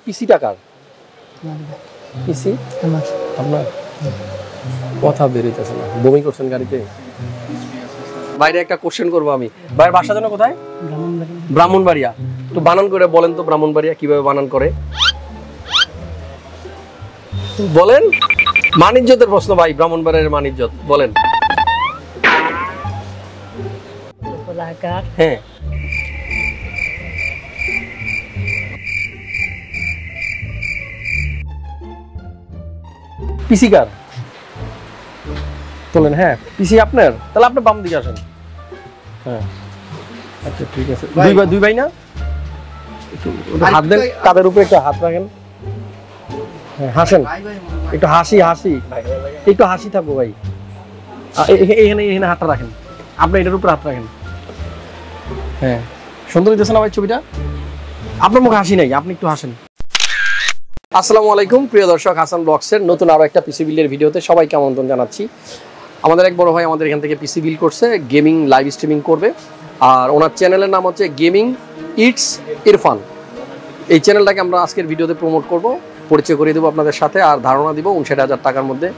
পিসিটা কার? পিসি আপনার? কথা বেরোইতেছে না, বমি করছেন গাড়িতে? বাইরে একটা কোশ্চেন করবো আমি, ভাইয়ের বাসা যেন কোথায়? ব্রাহ্মণবাড়িয়া। তো বানান করে বলেন তো ব্রাহ্মণবাড়িয়া কিভাবে বানান করে বলেন। মানিজ্যতের প্রশ্ন ভাই, ব্রাহ্মণবাড়িয়ার মানিজ্যত বলেন। হ্যাঁ পিসি কার বলেন? হ্যাঁ পিসি আপনার, তাহলে আপনি বাম দিকে আসেন। হ্যাঁ আচ্ছা ঠিক আছে। দুই ভাই না? হাত দেন কাদের উপরে, একটা হাত রাখেন। হ্যাঁ হাসেন একটু, হাসি একটু হাসি থাকবো ভাই। এখানে হাতটা রাখেন, আপনি এটার উপরে হাত রাখেন। হ্যাঁ সুন্দর হইতেছে না ভাই ছবিটা? আপনার মুখে হাসি নাই, আপনি একটু হাসেন। আসসালামু আলাইকুম প্রিয় দর্শক, হাসান ব্লগসের নতুন আরো একটা পিসি বিল্ডের ভিডিওতে সবাইকে আমন্ত্রণ জানাচ্ছি। আমাদের এক বড় ভাই আমাদের এখান থেকে পিসি বিল্ড করছে, গেমিং লাইভ স্ট্রিমিং করবে, আর ওনার চ্যানেলের নাম হচ্ছে গেমিং ইটস ইরফান। এই চ্যানেলটাকে আমরা আজকের ভিডিওতে প্রমোট করব, পরিচয় করিয়ে দেবো আপনাদের সাথে, আর ধারণা দিব 59,000 টাকার মধ্যে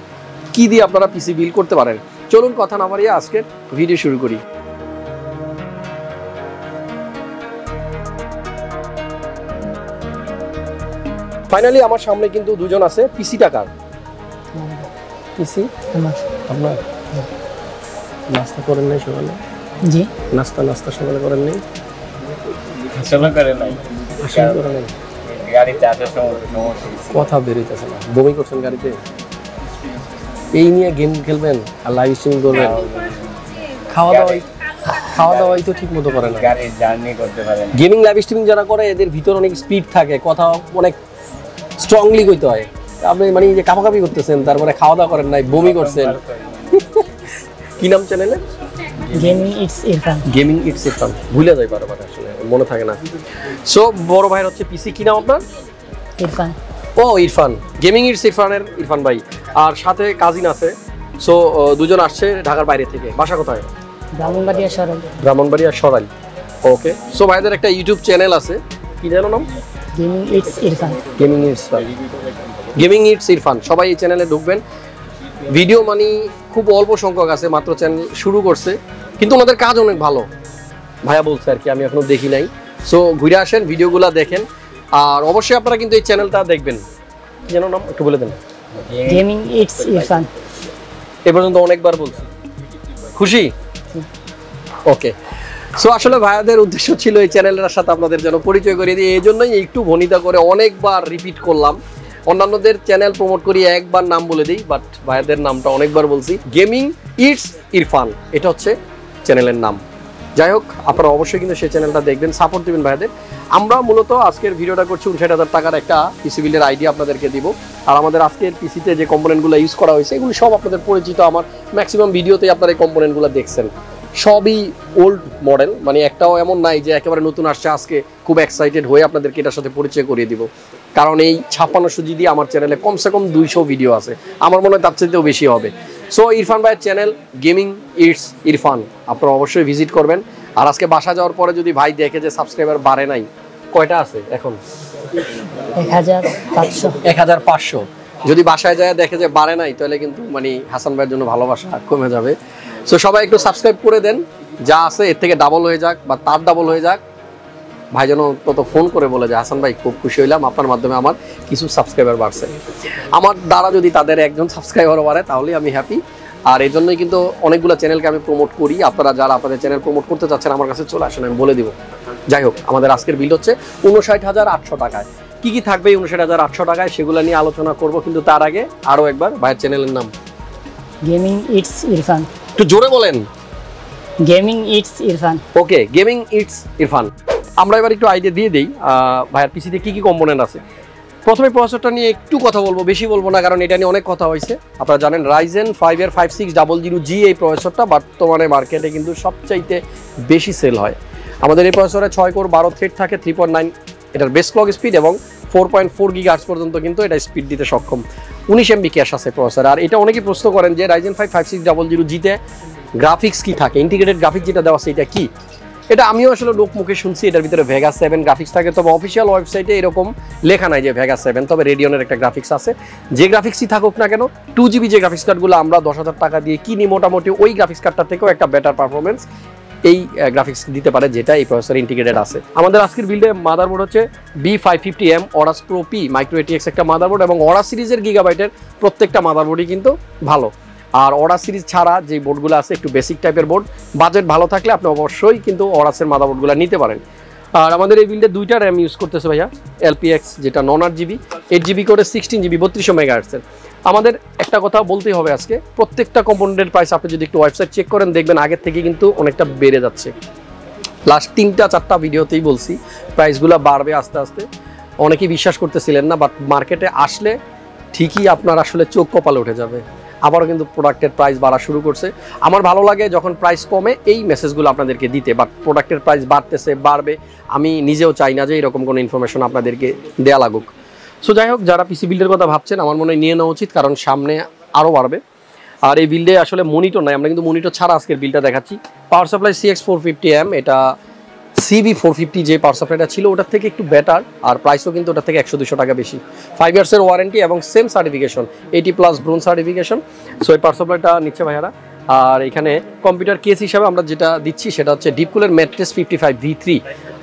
কি দিয়ে আপনারা পিসি বিল্ড করতে পারেন। চলুন কথা না বাড়িয়ে আজকের ভিডিও শুরু করি। ফাইনালি আমার সামনে কিন্তু দুজন আছে। পিসিটা কার? পিসি আপনার? নাস্তা করেন নাই সকালে? জি নাস্তা সকালে করেন নাই? আসলে করে নাই। গাড়িতে আসার সময় কথা বেরোইতেছে না, বমি করছেন গাড়িতে? এই নিয়ে গেম খেলবেন আর লাইভ স্ট্রিমিং করবেন? খাওয়া দাওয়াই তো ঠিক মতো করে না, গাড়ির জার্নি করতে পারেন। গেমিং লাইভ স্ট্রিমিং যারা করে এদের ভিতর অনেক স্পিড থাকে, কথা অনেক স্ট্রংলি কইতে হয়। আপনি মানে যে কাপাকাপি করতেছেন, তারপরে খাওয়া দাওয়া করেন নাই, বমি করছেন। কি নাম চ্যানেলে? Gaming it's Irfan. Gaming it's Irfan ভুলে যাই বারবার, আসলে মনে থাকে না। সো বড় ভাইয়ের হচ্ছে পিসি, কি নাম আপনার? ইরফান। ও ইরফান, গেমিং ইটস ইরফানের ইরফান ভাই, আর সাথে কাজিন আছে। সো দুজন আসছে ঢাকার বাইরে থেকে। বাসা কোথায়? ব্রাহ্মণবাড়িয়া সরাইল। ওকে। সো ভাইদের একটা ইউটিউব চ্যানেল আছে, কি জানো নাম? Gaming it's Irfan. Gaming it's Irfan. সবাই এই চ্যানেলে ঢুকবেন। ভিডিও মানে খুব অল্প সংখ্যক আছে, মাত্র চ্যানেল শুরু করছে, কিন্তু ওনাদের কাজ অনেক ভালো ভাইয়া বলছে আর কি, আমি এখনো দেখি নাই। সো ঘুরে আসেন, ভিডিওগুলো দেখেন, আর অবশ্যই আপনারা কিন্তু এই চ্যানেলটা দেখবেন। কি জানো নাম একটু বলে দেন? Gaming it's Irfan. এ পর্যন্ত অনেকবার বলছি, খুশি? ওকে। সো আসলে ভাইয়াদের উদ্দেশ্য ছিল এই চ্যানেলের সাথে আপনাদের যেন পরিচয় করিয়ে দিই, এই জন্যই একটু ভনিতা করে অনেকবার রিপিট করলাম। অন্যান্যদের চ্যানেল প্রমোট করি একবার নাম বলে দিই, বাট ভাইয়াদের নামটা অনেকবার বলছি। গেমিং ইটস ইরফান, এটা হচ্ছে চ্যানেলের নাম। যাই হোক, আপনারা অবশ্যই কিন্তু সেই চ্যানেলটা দেখবেন, সাপোর্ট দিবেন ভাইয়াদের। আমরা মূলত আজকের ভিডিওটা করছি 59,000 টাকার একটা পিসি বিল্ডের আইডিয়া আপনাদেরকে দিব। আর আমাদের আজকের পিসিতে যে কম্পোনেন্টগুলো ইউজ করা হয়েছে এগুলো সব আপনাদের পরিচিত। আমার ম্যাক্সিমাম ভিডিওতেই আপনারা এই কম্পোনেন্টগুলো দেখছেন। সবই ওল্ড মডেল, মানে একটাও এমন নাই যে একেবারে নতুন আসছে আজকে খুব এক্সাইটেড হয়ে আপনাদেরকে এটার সাথে পরিচয় করিয়ে দিব। কারণ এই 56 জিবি দিয়ে আমার চ্যানেলে কমসে কম 200 ভিডিও আছে, আমার মনে হয় তার চাইতেও বেশি হবে। সো ইরফান ভাইয়ের চ্যানেল গেমিং ইটস ইরফান, আপনারা অবশ্যই ভিজিট করবেন। আর আজকে বাসা যাওয়ার পরে যদি ভাই দেখে যে সাবস্ক্রাইবার বাড়ে নাই, কয়টা আছে এখন? 1500। যদি বাসায় যায় দেখে যে বাড়ে নাই, তাহলে কিন্তু মানে হাসান ভাইয়ের জন্য ভালোবাসা কমে যাবে। সো সবাই একটু সাবস্ক্রাইব করে দেন, যা আছে এর থেকে ডাবল হয়ে যাক বা তার ডাবল হয়ে যাক। ভাই যেন তত ফোন করে বলে যে হাসান ভাই খুব খুশি হইলাম, আপনার মাধ্যমে আমার কিছু সাবস্ক্রাইবার বাড়ছে। আমার দ্বারা যদি তাদের একজন সাবস্ক্রাইবার বাড়ে তাহলেই আমি হ্যাপি। আর এই জন্যই কিন্তু অনেকগুলো চ্যানেলকে আমি প্রমোট করি। আপনারা যারা আপনাদের চ্যানেল প্রমোট করতে চাচ্ছেন আমার কাছে চলে আসেন, আমি বলে দিব। যাই হোক, আমাদের আজকের বিল হচ্ছে 59,800 টাকায়। কি কি থাকবে 59,800 টাকায় সেগুলো নিয়ে আলোচনা করব, কিন্তু তার আগে আরো একবার ভাইয়ের চ্যানেলের নাম গেমিং ইটস ইরফান। একটু জোরে বলেন। Gaming it's Irfan. Okay, gaming it's Irfan. আমরা এবার একটু আইডিয়া দিয়ে দিই ভাইয়ের পিসিতে কি কি কম্পোনেন্ট আছে। প্রথমে প্রসেসরটা নিয়ে একটু কথা বলবো, বেশি বলবো না, কারণ এটা নিয়ে অনেক কথা হয়েছে। আপনারা জানেন Ryzen 5 এর 5600G এই প্রসেসরটা বর্তমানে মার্কেটে কিন্তু সবচাইতে বেশি সেল হয়। আমাদের এই প্রসেসরে 6 কোর 12 থ্রেড থাকে, 3.9 এটার বেস ক্লক স্পিড, এবং 4.4 GHz পর্যন্ত কিন্তু এটা স্পিড দিতে সক্ষম। 19 MB ক্যাশ আছে প্রসেসর। আর এটা অনেকেই প্রশ্ন করেন যে Ryzen 5 5600G তে গ্রাফিক্স কি থাকে, ইন্টিগ্রেটেড গ্রাফিক্স যেটা দেওয়া আছে এটা কি? এটা আমিও আসলে লোক মুখে শুনছি এটার ভিতরে ভেগা 7 গ্রাফিক্স থাকে, তবে অফিসিয়াল ওয়েবসাইটে এরকম লেখা নাই যে ভেগা 7, তবে রেডিয়নের একটা গ্রাফিক্স আছে। যে গ্রাফিক্সই থাকুক না কেন, 2GB যে গ্রাফিক্স কার্ডগুলো আমরা 10,000 টাকা দিয়ে কিনি, মোটামুটি ওই গ্রাফিক্স কার্ডটা থেকেও একটা বেটার পারফরমেন্স এই গ্রাফিক্স দিতে পারে, যেটা এই প্রসেসর ইন্টিগ্রেটেড আছে। আমাদের আজকের বিল্ডে মাদারবোর্ড হচ্ছে B550M Aorus Pro P micro ATX একটা মাদারবোর্ড, এবং Aorus সিরিজের গিগাবাইটের প্রত্যেকটা মাদারবোর্ডই কিন্তু ভালো। আর Aorus সিরিজ ছাড়া যে বোর্ডগুলো আছে একটু বেসিক টাইপের বোর্ড, বাজেট ভালো থাকলে আপনি অবশ্যই কিন্তু Aorusের মাদারবোর্ডগুলো নিতে পারেন। আর আমাদের এই বিল্ডে 2টা র্যাম ইউজ করতেছে ভাইয়া, LPX যেটা 9-8GB, 8GB করে 16GB 3200 মেগাহার্টজের। আমাদের একটা কথা বলতেই হবে আজকে, প্রত্যেকটা কম্পোনেন্টের প্রাইস আপনি যদি একটু ওয়েবসাইট চেক করেন দেখবেন আগের থেকে কিন্তু অনেকটা বেড়ে যাচ্ছে। লাস্ট 3-4টা ভিডিওতেই বলছি প্রাইসগুলো বাড়বে আস্তে আস্তে, অনেকেই বিশ্বাস করতেছিলেন না, বাট মার্কেটে আসলে ঠিকই আপনার আসলে চোখ কপালে উঠে যাবে। আবারও কিন্তু প্রোডাক্টের প্রাইস বাড়া শুরু করছে। আমার ভালো লাগে যখন প্রাইস কমে এই মেসেজগুলো আপনাদেরকে দিতে, বাট প্রোডাক্টের প্রাইস বাড়তেছে, বাড়বে, আমি নিজেও চাই না যে এরকম কোনো ইনফরমেশন আপনাদেরকে দেয়া লাগুক। সো যাই হোক, যারা পিসি বিল্ডের কথা ভাবছেন আমার মনে হয় নিয়ে নেওয়া উচিত, কারণ সামনে আরও বাড়বে। আর এই বিল্ডে আসলে মনিটর নাই, আমরা কিন্তু মনিটর ছাড়া আজকের বিলটা দেখাচ্ছি। পাওয়ার সাপ্লাই CX450M, এটা CB450 যে পাওয়ার সাপ্লাইটা ছিল ওটার থেকে একটু বেটার, আর প্রাইসও কিন্তু ওটার থেকে 100-200 টাকা বেশি। 5 ইয়ার্সের ওয়ারেন্টি এবং same certification, 80+ bronze certification. So এই পাওয়ার সাপ্লাইটা নিচ্ছে ভাইয়ারা। আর এখানে কম্পিউটার কেস হিসাবে আমরা যেটা দিচ্ছি সেটা হচ্ছে ডিপকুলের MATREXX 55V3,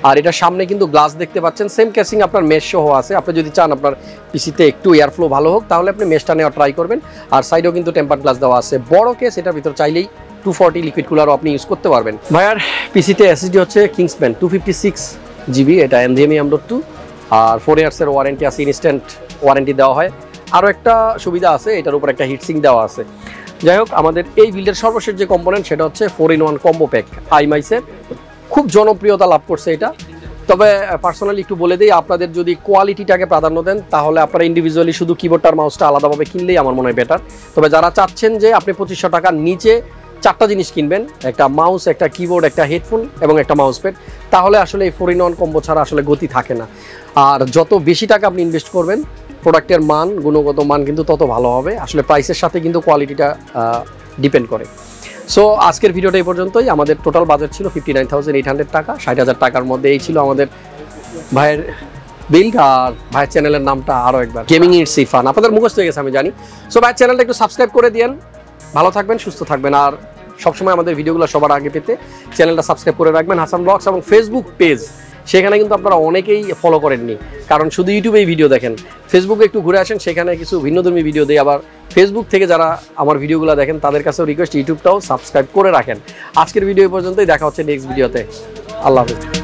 আর এটা সামনে কিন্তু গ্লাস দেখতে পাচ্ছেন, সেম কেসিং আপনার মেশ সহ আছে। আপনি যদি চান আপনার পিসিতে একটু এয়ার ফ্লো ভালো হোক তাহলে আপনি মেশটা নেওয়া ট্রাই করবেন। আর সাইডেও কিন্তু টেম্পার গ্লাস দেওয়া আছে, বড় কেস, এটার ভিতর চাইলেই 240 লিকুইড কুলারও আপনি ইউজ করতে পারবেন। ভাইয়ার পিসিতে SSD হচ্ছে KINGSMAN 256GB, এটা NVMe M.2, আর 4 ইয়ার্সের ওয়ারেন্টি আছে, ইনস্ট্যান্ট ওয়ারেন্টি দেওয়া হয়। আরও একটা সুবিধা আছে, এটার উপর একটা হিটসিং দেওয়া আছে। যাই হোক, আমাদের এই বিল্ডের সর্বশেষ যে কম্পোনেন্ট সেটা হচ্ছে 4-in-1 কম্বো প্যাক, IMICE-এর খুব জনপ্রিয়তা লাভ করছে এটা। তবে পার্সোনালি একটু বলে দিই, আপনাদের যদি কোয়ালিটিটাকে প্রাধান্য দেন তাহলে আপনারা ইন্ডিভিজুয়ালি শুধু কিবোর্ড আর মাউসটা আলাদাভাবে কিনলেই আমার মনে হয় বেটার। তবে যারা চাচ্ছেন যে আপনি 2500 টাকার নিচে 4টা জিনিস কিনবেন, একটা মাউস, একটা কিবোর্ড, একটা হেডফোন এবং একটা মাউস প্যাড, তাহলে আসলে এই 4-in-1 কম্বো ছাড়া আসলে গতি থাকে না। আর যত বেশি টাকা আপনি ইনভেস্ট করবেন, প্রোডাক্টের মান, গুণগত মান কিন্তু তত ভালো হবে। আসলে প্রাইসের সাথে কিন্তু কোয়ালিটিটা ডিপেন্ড করে। সো আজকের ভিডিওটা এই পর্যন্তই। আমাদের টোটাল বাজেট ছিল 59,800 টাকা, 60,000 টাকার মধ্যে এই ছিল আমাদের ভাইয়ের বিল্ড। আর ভাইয়ের চ্যানেলের নামটা আরও একবার, গেমিং ইটস ফান, আপনাদের মুখস্থ হয়ে গেছে আমি জানি। সো ভাইয়ের চ্যানেলটা একটু সাবস্ক্রাইব করে দিন, ভালো থাকবেন, সুস্থ থাকবেন, আর সবসময় আমাদের ভিডিওগুলো সবার আগে পেতে চ্যানেলটা সাবস্ক্রাইব করে রাখবেন। হাসান ব্লগস এবং ফেসবুক পেজ, সেখানে কিন্তু আপনারা অনেকেই ফলো করেননি, কারণ শুধু ইউটিউবেই ভিডিও দেখেন। ফেসবুকে একটু ঘুরে আসেন, সেখানে কিছু ভিন্নধর্মী ভিডিও দেয়। আবার ফেসবুক থেকে যারা আমার ভিডিওগুলো দেখেন তাদের কাছেও রিকোয়েস্ট, ইউটিউবটাও সাবস্ক্রাইব করে রাখেন। আজকের ভিডিও পর্যন্তই, দেখা হচ্ছে নেক্সট ভিডিওতে। আল্লাহ হাফেজ।